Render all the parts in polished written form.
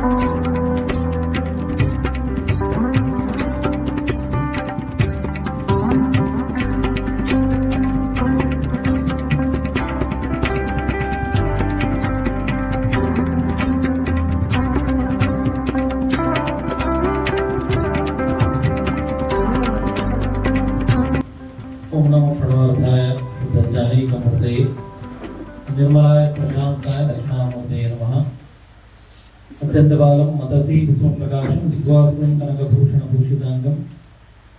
ओम नमो प्रणवार्थाय बुद्धानीकमूर्तये निर्मलाय प्रशांताय दक्षिणामूर्तये नमः। अत्यंत बालं मतसी विश्वप्रकाशं दिग्वासं कनकभूषणभूषितांगं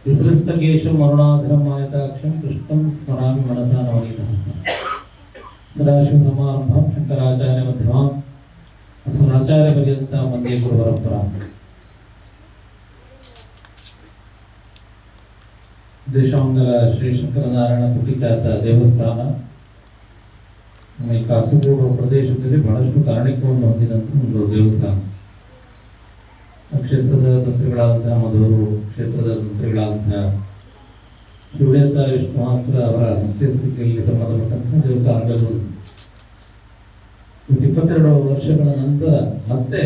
विसृष्टकेशं अरुणाधरं मायताक्षं कृष्णं स्मरामि मनसा नवनीतहस्तम्। सदाशिवसमारम्भां शंकराचार्यमध्यमाम् अस्मदाचार्यपर्यन्तां वन्दे गुरुपरम्पराम्। ದೇಶಾಂಗಲ ಶ್ರೀ ಶಂಕರನಾರಾಯಣ ಪುಟಿಚಾತ ದೇವಸ್ಥಾನ ಈ ಕಾಸರಗೋಡು ಪ್ರದೇಶದಲ್ಲಿ ಬಹಳಷ್ಟು ಕಾರಣಿಕವನ್ನು ಹೊಂದಿದಂಥ ಒಂದು ದೇವಸ್ಥಾನ. ಕ್ಷೇತ್ರದ ತಂತ್ರಿಗಳಾದಂತಹ ಮಧುವರು, ಕ್ಷೇತ್ರದ ತಂತ್ರಿಗಳಾದಂತಹ ಶಿವಳಿಯತ್ತ ವಿಷ್ಣುವಾಸರ ಅವರ ಮುಖ್ಯಸ್ಥಿತಿಯಲ್ಲಿ ಸಂಬಂಧಪಟ್ಟಂತಹ ದೇವಸ್ಥಾನಗಳು 22 ವರ್ಷಗಳ ನಂತರ ಮತ್ತೆ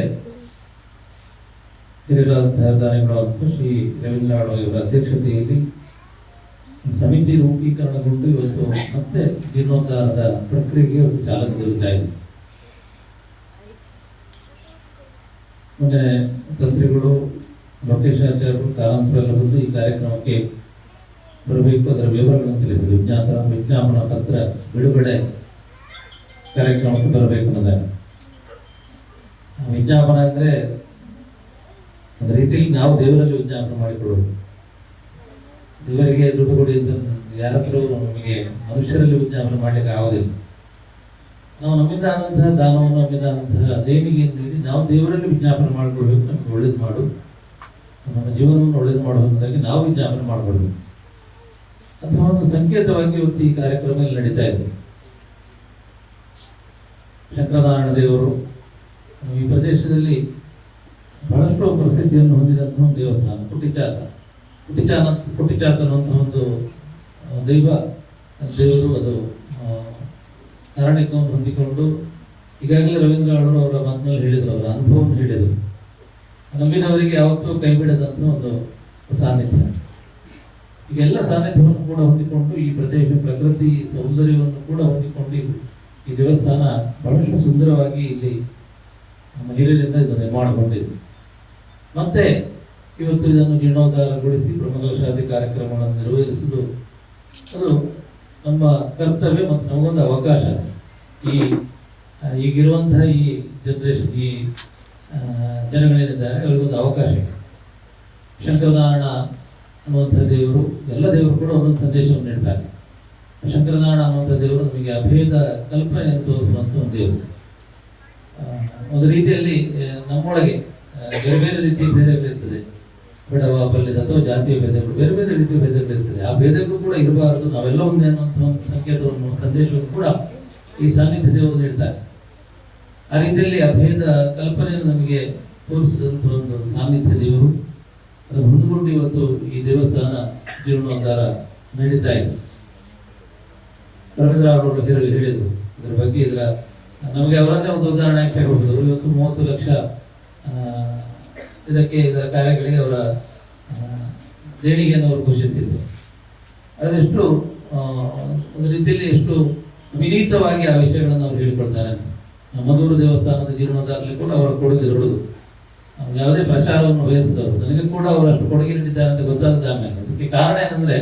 ಹಿರಿಯರಾದಂತಹ ದಾನಿಗಳಾದಂತಹ ಶ್ರೀ ರವೀಂದ್ರನಾಳ್ ಅವರ ಅಧ್ಯಕ್ಷತೆಯಲ್ಲಿ ಸಮಿತಿ ರೂಪೀಕರಣಗೊಂಡು ಇವತ್ತು ಮತ್ತೆ ಜೀರ್ಣೋದ್ಧಾರದ ಪ್ರಕ್ರಿಯೆಗೆ ಇವತ್ತು ಚಾಲನೆ ದೊರೆತಾ ಇದೆ. ಮೊನ್ನೆ ತಂತ್ರಿಗಳು ಲೋಕೇಶಾಚಾರ್ಯರು ಕಾರಂತರೆಲ್ಲ ಬಂದು ಈ ಕಾರ್ಯಕ್ರಮಕ್ಕೆ ಬರಬೇಕು, ಅದರ ವಿವರಗಳನ್ನು ತಿಳಿಸಿದ್ರು. ವಿಜ್ಞಾಪನಾ ಪತ್ರ ಬಿಡುಗಡೆ ಕಾರ್ಯಕ್ರಮಕ್ಕೆ ಬರಬೇಕು ಅನ್ನೋದಾರೆ. ವಿಜ್ಞಾಪನ ಅಂದರೆ ಒಂದು ರೀತಿಯಲ್ಲಿ ನಾವು ದೇವರಲ್ಲಿ ವಿಜ್ಞಾಪನೆ ಮಾಡಿಕೊಳ್ಳೋದು. ದೇವರಿಗೆ ದುಡ್ಡು ಕೊಡಿ ಅಂತ ಯಾರಾದರೂ ನಮಗೆ ಮನುಷ್ಯರಲ್ಲಿ ವಿಜ್ಞಾಪನೆ ಮಾಡಲಿಕ್ಕೆ ಆಗೋದಿಲ್ಲ. ನಾವು ನಮ್ಮಿಂದ ಆದಂತಹ ದಾನವನ್ನು, ನಮ್ಮಿಂದ ಆದಂತಹ ದೇಣಿಗೆಯನ್ನು ನೀಡಿ ನಾವು ದೇವರಲ್ಲಿ ವಿಜ್ಞಾಪನೆ ಮಾಡಿಕೊಳ್ಬೇಕು. ನಮಗೆ ಒಳ್ಳೇದು ಮಾಡು, ನಮ್ಮ ಜೀವನವನ್ನು ಒಳ್ಳೇದು ಮಾಡುವುದಾಗಿ ನಾವು ವಿಜ್ಞಾಪನೆ ಮಾಡಿಕೊಳ್ಬೇಕು ಅಥವಾ ಒಂದು ಸಂಕೇತವಾಗಿ ಇವತ್ತು ಈ ಕಾರ್ಯಕ್ರಮ ಇಲ್ಲಿ ನಡೀತಾ ಇದೆ. ಶಂಕರನಾರಾಯಣ ದೇವರು ಈ ಪ್ರದೇಶದಲ್ಲಿ ಬಹಳಷ್ಟು ಪ್ರಸಿದ್ಧಿಯನ್ನು ಹೊಂದಿದಂತಹ ಒಂದು ದೇವಸ್ಥಾನ ಕುಟಿಚಾತ. ಕುಟಿಚಾತ ಅನ್ನುವಂಥ ಒಂದು ದೇವರು ಅದು ಕಾರಣಿಕವನ್ನು ಹೊಂದಿಕೊಂಡು ಈಗಾಗಲೇ ರವೀಂದ್ರನಾಳ್ ಅವರ ಮಾತಿನಲ್ಲಿ ಹೇಳಿದರು, ಅವರ ಅನುಭವವನ್ನು ಹೇಳಿದರು. ನಂಬಿದವರಿಗೆ ಯಾವತ್ತೂ ಕೈ ಬಿಡದಂಥ ಒಂದು ಸಾನ್ನಿಧ್ಯ. ಈಗೆಲ್ಲ ಸಾನ್ನಿಧ್ಯವನ್ನು ಕೂಡ ಹೊಂದಿಕೊಂಡು ಈ ಪ್ರದೇಶ ಪ್ರಕೃತಿ ಸೌಂದರ್ಯವನ್ನು ಕೂಡ ಹೊಂದಿಕೊಂಡು ಈ ದೇವಸ್ಥಾನ ಬಹಳಷ್ಟು ಸುಂದರವಾಗಿ ಇಲ್ಲಿ ನಮ್ಮ ಹಿರಿಯರಿಂದ ಇದು ನಿರ್ಮಾಣಗೊಂಡಿದೆ. ಮತ್ತೆ ಇವತ್ತು ಇದನ್ನು ಜೀರ್ಣೋದ್ಧಾರಗೊಳಿಸಿ ಬ್ರಹ್ಮಕಲಶಾದಿ ಕಾರ್ಯಕ್ರಮಗಳನ್ನು ನಿರ್ವಹಿಸಲು ಅದು ನಮ್ಮ ಕರ್ತವ್ಯ ಮತ್ತು ನಮಗೊಂದು ಅವಕಾಶ. ಈಗಿರುವಂತಹ ಈ ಜನರೇಷನ್, ಈ ಜನಗಳೇನಿದ್ದಾರೆ ಅವರಿಗೊಂದು ಅವಕಾಶ. ಶಂಕರನಾರಾಯಣ ಅನ್ನುವಂಥ ದೇವರು, ಎಲ್ಲ ದೇವರು ಕೂಡ ಒಂದೊಂದು ಸಂದೇಶವನ್ನು ನೀಡ್ತಾರೆ. ಶಂಕರನಾರಾಯಣ ಅನ್ನುವಂಥ ದೇವರು ನಮಗೆ ಅಭೇದ ಕಲ್ಪನೆಯನ್ನು ತೋರಿಸುವಂಥ ಒಂದು ದೇವರು. ಒಂದು ರೀತಿಯಲ್ಲಿ ನಮ್ಮೊಳಗೆ ಬೇರೆ ಬೇರೆ ರೀತಿಯ ಭೇದಗಳಿರ್ತದೆ, ಬಡವ ಬಲ್ಲಿದ ಅಥವಾ ಜಾತಿಯ ಭೇದಗಳು, ಬೇರೆ ಬೇರೆ ರೀತಿಯ ಭೇದಗಳಿರ್ತದೆ. ಆ ಭೇದಗಳು ಕೂಡ ಇರಬಾರದು, ನಾವೆಲ್ಲ ಒಂದೇ ಅನ್ನುವಂಥ ಒಂದು ಸಂಕೇತವನ್ನು, ಸಂದೇಶವನ್ನು ಕೂಡ ಈ ಸಾನ್ನಿಧ್ಯ ದೇವರು ನೀಡ್ತಾರೆ. ಆ ರೀತಿಯಲ್ಲಿ ಅಭೇದ ಕಲ್ಪನೆಯನ್ನು ನಮಗೆ ತೋರಿಸಿದಂಥ ಒಂದು ಸಾನ್ನಿಧ್ಯ ದೇವರು. ಅದು ಹೊಂದಿಕೊಂಡು ಇವತ್ತು ಈ ದೇವಸ್ಥಾನ ಜೀರ್ಣೋದ್ಧಾರ ನಡೀತಾ ಇದೆ. ರವೀಂದ್ರನಾಳ್ ಅವರು ಹೇಳಿದರು ಇದರ ಬಗ್ಗೆ. ಇದರ ನಮಗೆ ಅವರನ್ನೇ ಒಂದು ಉದಾಹರಣೆ ಯಾಕೆ ಹೇಳ್ಬೋದು. ಇವತ್ತು 30 ಲಕ್ಷ ಇದರ ಕಾರ್ಯಗಳಿಗೆ ಅವರ ದೇಣಿಗೆಯನ್ನು ಅವರು ಘೋಷಿಸಿದರು. ಅದೆಷ್ಟು ಒಂದು ರೀತಿಯಲ್ಲಿ ಎಷ್ಟು ವಿನೀತವಾಗಿ ಆ ವಿಷಯಗಳನ್ನು ಅವರು ಹೇಳಿಕೊಳ್ತಾರೆ. ಮಧುರ ದೇವಸ್ಥಾನದ ಜೀರ್ಣೋದ್ಧಾರದಲ್ಲಿ ಕೂಡ ಅವರ ಕೊಡುಗೆ ದೊಡ್ಡದು. ಯಾವುದೇ ಪ್ರಚಾರವನ್ನು ವಹಿಸಿದವರು, ನನಗೆ ಕೂಡ ಅವರು ಅಷ್ಟು ಕೊಡುಗೆ ನೀಡಿದ್ದಾರೆ ಅಂತ ಗೊತ್ತಾದ ಆಮೇಲೆ. ಅದಕ್ಕೆ ಕಾರಣ ಏನಂದ್ರೆ,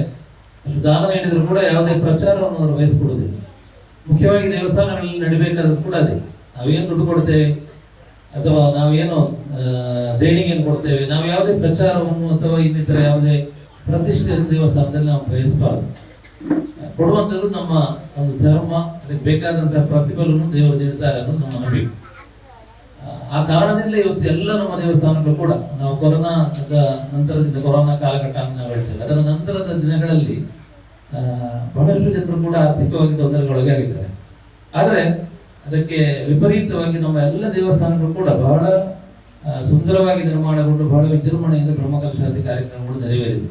ಅಷ್ಟು ದಾನ ನೀಡಿದ್ರು ಕೂಡ ಯಾವುದೇ ಪ್ರಚಾರವನ್ನು ಅವರು ವಹಿಸಿಕೊಡುವುದಿಲ್ಲ. ಮುಖ್ಯವಾಗಿ ದೇವಸ್ಥಾನಗಳಲ್ಲಿ ನಡಿಬೇಕಾದ್ರೂ ಕೂಡ ಅದೇ, ನಾವೇನು ದುಡ್ಡು ಕೊಡ್ತೇವೆ ಅಥವಾ ನಾವೇನು ದೇಣಿಗೆಯನ್ನು ಕೊಡ್ತೇವೆ, ನಾವು ಯಾವುದೇ ಪ್ರಚಾರವನ್ನು ಅಥವಾ ಇನ್ನಿತರ ಯಾವುದೇ ಪ್ರತಿಷ್ಠೆಯನ್ನು ದೇವಸ್ಥಾನದಲ್ಲಿ ನಾವು ಬಯಸಬಾರದು. ಕೊಡುವಂಥದ್ದು ನಮ್ಮ ಒಂದು ಧರ್ಮ, ಅದಕ್ಕೆ ಬೇಕಾದಂತಹ ಪ್ರತಿಫಲವನ್ನು ದೇವರು ನೀಡ್ತಾರೆ ಅನ್ನೋದು ನಮ್ಮ ನಂಬಿಕೆ. ಆ ಕಾರಣದಿಂದ ಇವತ್ತು ಎಲ್ಲ ನಮ್ಮ ದೇವಸ್ಥಾನಗಳು ಕೂಡ, ನಾವು ಕೊರೋನಾದ ನಂತರದಿಂದ, ಕೊರೋನಾ ಕಾಲಘಟ್ಟ ನಾವು ಹೇಳ್ತೇವೆ, ಅದರ ನಂತರದ ದಿನಗಳಲ್ಲಿ ಬಹಳಷ್ಟು ಜನರು ಕೂಡ ಆರ್ಥಿಕವಾಗಿ ತೊಂದರೆಗೊಳಗೆ ಆಗಿದ್ದಾರೆ. ಆದರೆ ಅದಕ್ಕೆ ವಿಪರೀತವಾಗಿ ನಮ್ಮ ಎಲ್ಲ ದೇವಸ್ಥಾನಗಳು ಕೂಡ ಬಹಳ ಸುಂದರವಾಗಿ ನಿರ್ಮಾಣಗೊಂಡು ಬಹಳ ವಿಜೃಂಭಣೆಯಿಂದ ಬ್ರಹ್ಮಕಲಶಾದಿ ಕಾರ್ಯಕ್ರಮಗಳು ನೆರವೇರಿದೆ.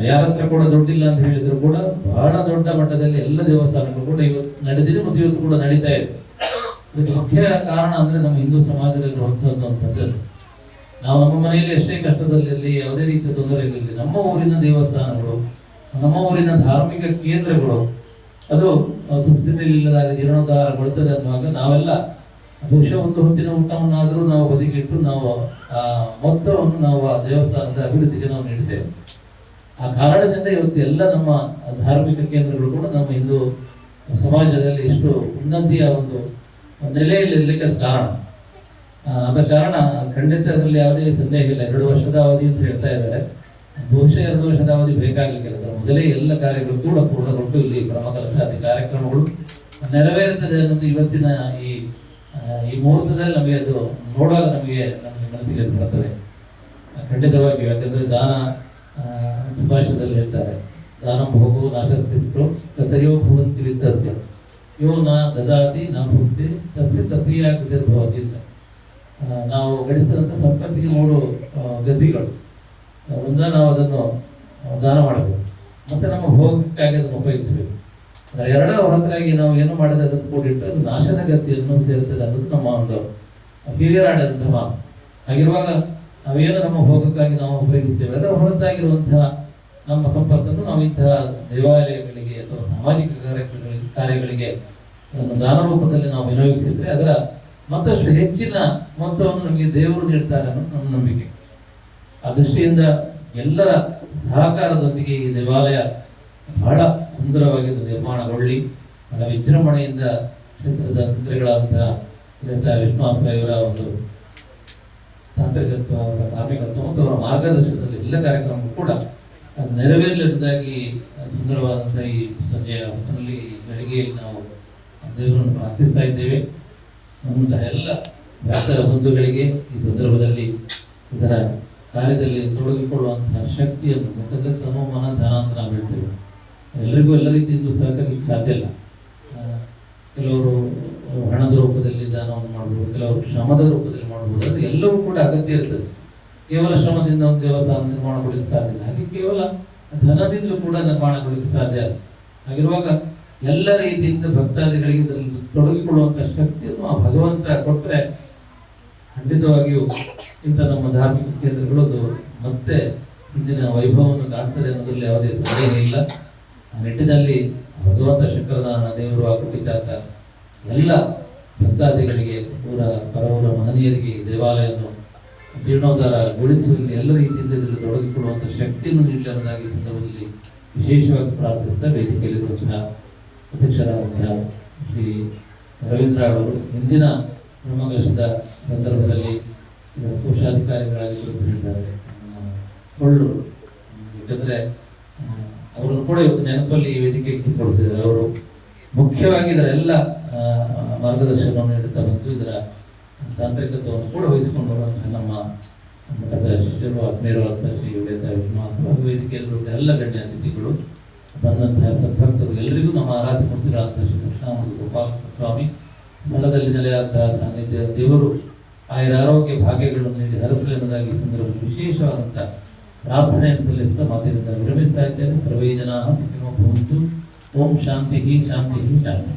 ಯಾರ ಹತ್ರ ಕೂಡ ದುಡ್ಡಿಲ್ಲ ಅಂತ ಹೇಳಿದ್ರು ಕೂಡ ಬಹಳ ದೊಡ್ಡ ಮಟ್ಟದಲ್ಲಿ ಎಲ್ಲ ದೇವಸ್ಥಾನಗಳು ಕೂಡ ಇವತ್ತು ನಡೆದಿದೆ ಮತ್ತು ಇವತ್ತು ಕೂಡ ನಡೀತಾ ಇದೆ. ಇದಕ್ಕೆ ಮುಖ್ಯ ಕಾರಣ ಅಂದರೆ ನಮ್ಮ ಹಿಂದೂ ಸಮಾಜದಲ್ಲಿರುವಂಥದ್ದು ಒಂದು ಪದ್ಧತಿ. ನಾವು ನಮ್ಮ ಮನೆಯಲ್ಲಿ ಎಷ್ಟೇ ಕಷ್ಟದಲ್ಲಿರಲಿ, ಯಾವುದೇ ರೀತಿಯ ತೊಂದರೆ ಇರಲಿ, ನಮ್ಮ ಊರಿನ ದೇವಸ್ಥಾನಗಳು, ನಮ್ಮ ಊರಿನ ಧಾರ್ಮಿಕ ಕೇಂದ್ರಗಳು ಅದು ಸುಸ್ಥಿತಿಯಲ್ಲಿ ಇಲ್ಲದಾಗ ಜೀರ್ಣೋದ್ಧಾರಗೊಳ್ತದೆ ಅನ್ನುವಾಗ ನಾವೆಲ್ಲ ಬಹುಶಃ ಒಂದು ಹೊತ್ತಿನ ಊಟವನ್ನಾದರೂ ನಾವು ಬದಿಗಿಟ್ಟು ನಾವು ಆ ಮೊತ್ತವನ್ನು ನಾವು ಆ ದೇವಸ್ಥಾನದ ಅಭಿವೃದ್ಧಿಗೆ ನಾವು ನೀಡ್ತೇವೆ. ಆ ಕಾರಣದಿಂದ ಇವತ್ತು ಎಲ್ಲ ನಮ್ಮ ಧಾರ್ಮಿಕ ಕೇಂದ್ರಗಳು ಕೂಡ ನಮ್ಮ ಹಿಂದೂ ಸಮಾಜದಲ್ಲಿ ಇಷ್ಟು ಉನ್ನತಿಯ ಒಂದು ನೆಲೆಯಲ್ಲಿರಲಿಕ್ಕೆ ಅದು ಕಾರಣ. ಆದ ಕಾರಣ ಖಂಡಿತ ಅದರಲ್ಲಿ ಯಾವುದೇ ಸಂದೇಹ ಇಲ್ಲ. 2 ವರ್ಷದ ಅವಧಿ ಅಂತ ಹೇಳ್ತಾ ಇದ್ದಾರೆ, ಬಹುಶಃ 2 ವರ್ಷದ ಅವಧಿ ಬೇಕಾಗಲಿಕ್ಕಿಲ್ಲ. ಅದರ ಮೊದಲೇ ಎಲ್ಲ ಕಾರ್ಯಗಳು ಕೂಡ ಪೂರ್ಣಗೊಂಡು ಇಲ್ಲಿ ಪ್ರಮುಖ ಲಕ್ಷಾತಿ ಕಾರ್ಯಕ್ರಮಗಳು ನೆರವೇರುತ್ತದೆ ಅನ್ನೋದು ಇವತ್ತಿನ ಈ ಮುಹೂರ್ತದಲ್ಲಿ ನಮಗೆ ಅದು ನೋಡುವಾಗ ನಮಗೆ ಮನಸ್ಸಿಗೆ ಅದು ಬರ್ತದೆ ಖಂಡಿತವಾಗಿಯೂ. ಯಾಕಂದರೆ ದಾನ ಸುಭಾಷಿತದಲ್ಲಿ ಹೇಳ್ತಾರೆ, ದಾನಂ ಭೋಗೋ ನಾಶಸ್ಸಿಸ್ರು ತಥಯೋ ಭವಂತಿ ವಿತ್ತಸ್ಯ ಯೋ ನ ದದಾತಿ ನ ಭುಕ್ತಿ ತಸ್ಯ ತಥೀಯಾಗತಿ ಭವತಿ ಅಂತ. ನಾವು ಗಳಿಸಿದಂಥ ಸಂಪತ್ತಿಗೆ 3 ಗತಿಗಳು. ಒಂದ ನಾವು ಅದನ್ನು ದಾನ ಮಾಡಬೇಕು, ಮತ್ತು ನಮ್ಮ ಭೋಗಕ್ಕಾಗಿ ಅದನ್ನು ಉಪಯೋಗಿಸಬೇಕು. ಎರಡರ ಹೊರತಾಗಿ ನಾವು ಏನು ಮಾಡಿದ್ರೆ ಅದನ್ನು ಕೂಡಿಟ್ಟು ಅದು ನಾಶದ ಗತಿಯನ್ನು ಸೇರ್ತದೆ ಅನ್ನೋದು ನಮ್ಮ ಒಂದು ಹಿರಿಯರಾಡಿದಂಥ ಮಾತು. ಹಾಗಿರುವಾಗ ನಾವೇನು ನಮ್ಮ ಭೋಗಕ್ಕಾಗಿ ನಾವು ಉಪಯೋಗಿಸ್ತೇವೆ, ಅದರ ಹೊರತಾಗಿರುವಂತಹ ನಮ್ಮ ಸಂಪತ್ತನ್ನು ನಾವು ಇಂತಹ ದೇವಾಲಯಗಳಿಗೆ ಅಥವಾ ಸಾಮಾಜಿಕ ಕಾರ್ಯಗಳಿಗೆ ನಮ್ಮ ದಾನ ರೂಪದಲ್ಲಿ ನಾವು ವಿನಿಯೋಗಿಸಿದ್ರೆ ಅದರ ಮತ್ತಷ್ಟು ಹೆಚ್ಚಿನ ಮೊತ್ತವನ್ನು ನಮಗೆ ದೇವರು ನೀಡ್ತಾರೆ ಅನ್ನೋದು ನಮ್ಮ ನಂಬಿಕೆ. ಆ ದೃಷ್ಟಿಯಿಂದ ಎಲ್ಲರ ಸಹಕಾರದೊಂದಿಗೆ ಈ ದೇವಾಲಯ ಬಹಳ ಸುಂದರವಾಗಿ ನಿರ್ಮಾಣಗೊಳ್ಳಿ, ಬಹಳ ವಿಜೃಂಭಣೆಯಿಂದ ಕ್ಷೇತ್ರದ ತಂತ್ರಿಗಳಾದಂತಹ ವಿಶ್ವಾಸ ಇವರ ಒಂದು ತಾಂತ್ರಿಕತ್ವ, ಅವರ ಕಾರ್ಮಿಕತ್ವ ಮತ್ತು ಅವರ ಮಾರ್ಗದರ್ಶನದಲ್ಲಿ ಎಲ್ಲ ಕಾರ್ಯಕ್ರಮಗಳು ಕೂಡ ನೆರವೇರಲಿರುವುದಾಗಿ ಸುಂದರವಾದಂಥ ಈ ಸಂಜೆಯ ಹೊತ್ತಿನಲ್ಲಿ ಬೆಳಗ್ಗೆಯಲ್ಲಿ ನಾವು ದೇವರನ್ನು ಪ್ರಾರ್ಥಿಸ್ತಾ ಇದ್ದೇವೆ. ನಮ್ಮಂತಹ ಎಲ್ಲ ಭಕ್ತ ಬಂಧುಗಳಿಗೆ ಈ ಸಂದರ್ಭದಲ್ಲಿ ಇದರ ಕಾರ್ಯದಲ್ಲಿ ತೊಡಗಿಕೊಳ್ಳುವಂತಹ ಶಕ್ತಿಯನ್ನು, ಯಾಕಂದರೆ ತಮ್ಮ ಮನ ಧನ ಅಂತ ನಾವು ಹೇಳ್ತೇವೆ, ಎಲ್ಲರಿಗೂ ಎಲ್ಲ ರೀತಿಯಿಂದಲೂ ಸಹಕರಿಸಲಿಕ್ಕೆ ಸಾಧ್ಯ ಇಲ್ಲ. ಕೆಲವರು ಹಣದ ರೂಪದಲ್ಲಿ ದಾನವನ್ನು ಮಾಡಬಹುದು, ಕೆಲವರು ಶ್ರಮದ ರೂಪದಲ್ಲಿ ಮಾಡಬಹುದು. ಅದು ಎಲ್ಲವೂ ಕೂಡ ಅಗತ್ಯ ಇರ್ತದೆ. ಕೇವಲ ಶ್ರಮದಿಂದ ಒಂದು ದೇವಸ್ಥಾನ ನಿರ್ಮಾಣಗೊಳಿಸಲಿಕ್ಕೆ ಸಾಧ್ಯ ಇಲ್ಲ, ಹಾಗೆ ಕೇವಲ ಧನದಿಂದಲೂ ಕೂಡ ನಿರ್ಮಾಣಗೊಳಿಸಲಿಕ್ಕೆ ಸಾಧ್ಯ ಇಲ್ಲ. ಹಾಗಿರುವಾಗ ಎಲ್ಲ ರೀತಿಯಿಂದ ಭಕ್ತಾದಿಗಳಿಗೆ ಇದರಲ್ಲಿ ತೊಡಗಿಕೊಳ್ಳುವಂಥ ಶಕ್ತಿಯನ್ನು ಆ ಭಗವಂತ ಕೊಟ್ಟರೆ ಖಂಡಿತವಾಗಿಯೂ ಇಂಥ ನಮ್ಮ ಧಾರ್ಮಿಕ ಕೇಂದ್ರಗಳು ಮತ್ತೆ ಹಿಂದಿನ ವೈಭವವನ್ನು ಕಾಣ್ತದೆ ಅನ್ನೋದ್ರಲ್ಲಿ ಯಾವುದೇ ಸಂದೇಹ ಇಲ್ಲ. ಆ ನಿಟ್ಟಿನಲ್ಲಿ ಭಗವಂತ ಶಂಕರನಾರಾಯಣ ದೇವರು ಆಗುತ್ತಿದ್ದಾಗ ಎಲ್ಲ ಭಕ್ತಾದಿಗಳಿಗೆ, ಊರ ಪರವೂರ ಮಹನೀಯರಿಗೆ ದೇವಾಲಯವನ್ನು ಜೀರ್ಣೋದ್ಧಾರಗೊಳಿಸುವಲ್ಲಿ ಎಲ್ಲ ರೀತಿಯಿಂದ ಇದರಲ್ಲಿ ತೊಡಗಿಕೊಳ್ಳುವಂಥ ಶಕ್ತಿಯನ್ನು ನೀಡಲಿ ಅನ್ನೋದಾಗಿ ಸಂದರ್ಭದಲ್ಲಿ ವಿಶೇಷವಾಗಿ ಪ್ರಾರ್ಥಿಸ್ತಾ ವೇದಿಕೆಯಲ್ಲಿರುವಂತಹ ಅಧ್ಯಕ್ಷರಾದಂತಹ ಶ್ರೀ ರವೀಂದ್ರ ಅವರು ಹಿಂದಿನ ಬ್ರಹ್ಮಕಲಶದ ಸಂದರ್ಭದಲ್ಲಿ ಕೋಶಾಧಿಕಾರಿಗಳಾಗಿ ಹೇಳಿದ್ದಾರೆ. ಕೊಳ್ಳು, ಯಾಕಂದರೆ ಅವರನ್ನು ಕೂಡ ಇವತ್ತು ನೆನಪಲ್ಲಿ ಈ ವೇದಿಕೆಗೆ ಕೂತ್ಕೊಳ್ತಿದ್ದಾರೆ. ಅವರು ಮುಖ್ಯವಾಗಿ ಇದರೆಲ್ಲ ಮಾರ್ಗದರ್ಶನವನ್ನು ನೀಡುತ್ತಾ ಬಂದು ಇದರ ತಾಂತ್ರಿಕತ್ವವನ್ನು ಕೂಡ ವಹಿಸಿಕೊಂಡು ಬರುವಂತಹ ನಮ್ಮ ಮಠದ ಶಿಷ್ಯರು, ಆತ್ಮೀಯರಾದಂತಹ ಶ್ರೀ ಉಡೇತ ಶ್ರೀನಿವಾಸ ಹಾಗೂ ವೇದಿಕೆಯಲ್ಲಿರುವ ಎಲ್ಲ ಗಣ್ಯ ಅತಿಥಿಗಳು, ಬಂದಂತಹ ಸದ್ಭಕ್ತರು ಎಲ್ಲರಿಗೂ ನಮ್ಮ ಆರಾಧ್ಯ ಮೂರ್ತಿಗಳಾದಂತಹ ಶ್ರೀ ಕೃಷ್ಣ ಮತ್ತು ಗೋಪಾಲ ಸ್ವಾಮಿ ಸ್ಥಳದಲ್ಲಿ ನೆಲೆಯಾದಂತಹ ಸಾನ್ನಿಧ್ಯ ದೇವರು ಆರೋಗ್ಯ ಭಾಗ್ಯಗಳನ್ನು ನೀಡಿ ಹರಸಲಿ ಅನ್ನೋದಾಗಿ ಸಂದರ್ಭದಲ್ಲಿ ವಿಶೇಷವಾದಂಥ ಪ್ರಾರ್ಥನೆಯನ್ನು ಸಲ್ಲಿಸ್ತಾ ಮಾತಿನಿಂದ ವಿರಮಿಸ್ತಾ ಇದ್ದೇನೆ. ಸರ್ವೇ ಜನಾಃ ಸುಖಿನೋ ಭವಂತು. ಓಂ ಶಾಂತಿ ಶಾಂತಿ ಶಾಂತಿ.